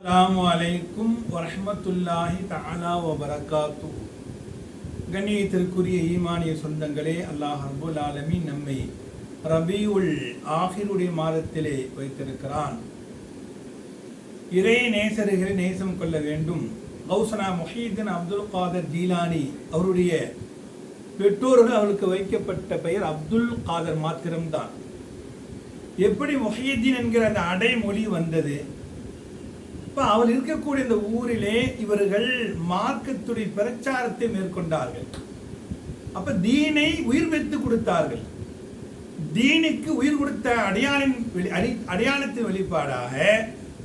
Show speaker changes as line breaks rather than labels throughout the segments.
அஸ்ஸலாமு அலைக்கும் வரஹ்மத்துல்லாஹி தஆலா வபரகாத்துஹு. கண்ணியத்திற்குரிய ஈமானிய சொந்தங்களே, அல்லாஹ் ரப்பல் ஆலமீன் நம்மை ரபியுல் ஆஹிருடைய மாதத்திலே வைத்திருக்கிறான். இறை நேசர்களை நேசம் கொள்ள வேண்டும். கௌசனா முஹீதீன் அப்துல் காதர் ஜீலானி அவருடைய பெற்றோர்கள் அவருக்கு வைக்கப்பட்ட பெயர் அப்துல் காதர் மாத்திரம்தான். எப்படி முஹீதீன் என்கிற அந்த அடைமொழி வந்தது? இப்போ அவர் இருக்கக்கூடிய இந்த ஊரிலே இவர்கள் மார்க்கத்துடைய பிரச்சாரத்தை மேற்கொண்டார்கள். அப்ப தீனை உயிர் வைத்து கொடுத்தார்கள். தீனுக்கு உயிர் கொடுத்த அடையாளத்தின் வெளிப்பாடாக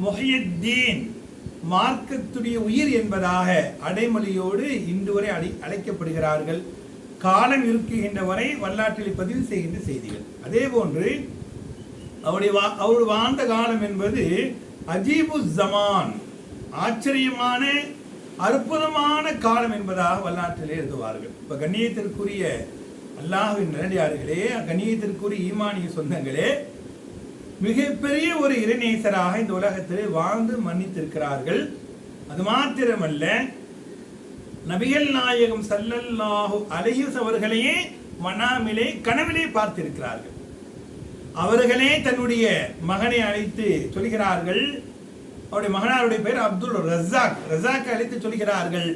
முஹியத்தீன், மார்க்கத்துடைய உயிர் என்பதாக அடைமொழியோடு இன்று வரை அழைக்கப்படுகிறார்கள். காலம் இருக்குகின்ற வரை வரலாற்றில் பதிவு செய்கின்ற செய்திகள். அதே போன்று அவருடைய வாழ்ந்த காலம் என்பது அஜீபு ஜமான், ஆச்சரியமான அற்புதமான காலம் என்பதாக வரலாற்றிலே எழுதுவார்கள். இப்போ கண்ணியத்திற்குரிய அல்லாஹ்வின் நல்லடியார்களே, கண்ணியத்திற்குரிய ஈமானிய சொந்தங்களே, மிகப்பெரிய ஒரு இறைநேசராக இந்த உலகத்திலே வாழ்ந்து மன்னித்திருக்கிறார்கள். அது மாத்திரமல்ல, நபிகள் நாயகம் ஸல்லல்லாஹு அலைஹி அவர்களையே மனாமிலே கனவிலே பார்த்திருக்கிறார்கள். அவர்களே தன்னுடைய மகனை அழைத்து சொல்கிறார்கள். அவருடைய மகனாருடைய பெயர் அப்துல் ரஸாக். ரஸாக்கை அழைத்து சொல்கிறார்கள்,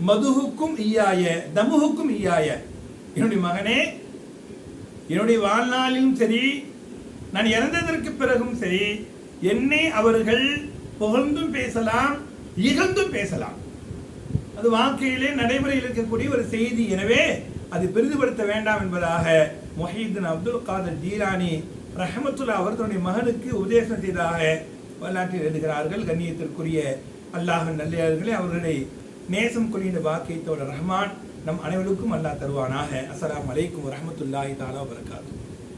மதுஹுக்கும் ஈயாய தமுஹுக்கும் ஈயாய, என்னுடைய மகனே, என்னுடைய வாழ்நாளிலும் சரி, நான் இறந்ததற்கு பிறகும் சரி, என்னை அவர்கள் புகழ்ந்தும் பேசலாம், இகழ்ந்தும் பேசலாம். அது வாழ்க்கையிலே நடைமுறையில் இருக்கக்கூடிய ஒரு செய்தி. எனவே அது பெரிதுபடுத்த வேண்டாம் என்பதாக முஹீதீன் அப்துல் காதர் ஜீலானி ரஹ்மத்துல்லாஹ் அவர் தன்னுடைய மகனுக்கு உபதேசம் செய்ததாக வரலாற்றில் எழுதுகிறார்கள். கண்ணியத்திற்குரிய அல்லாஹ்வின் நல்லடியார்களே, அவர்களை நேசம் கொள்கின்ற பாக்கியத்தோட ரஹ்மான் நம் அனைவருக்கும் அல்லாஹ் தருவானாக. அஸ்ஸலாமு அலைக்கும் வரஹ்மத்துல்லாஹி தஆலா வபரகாத்துஹு.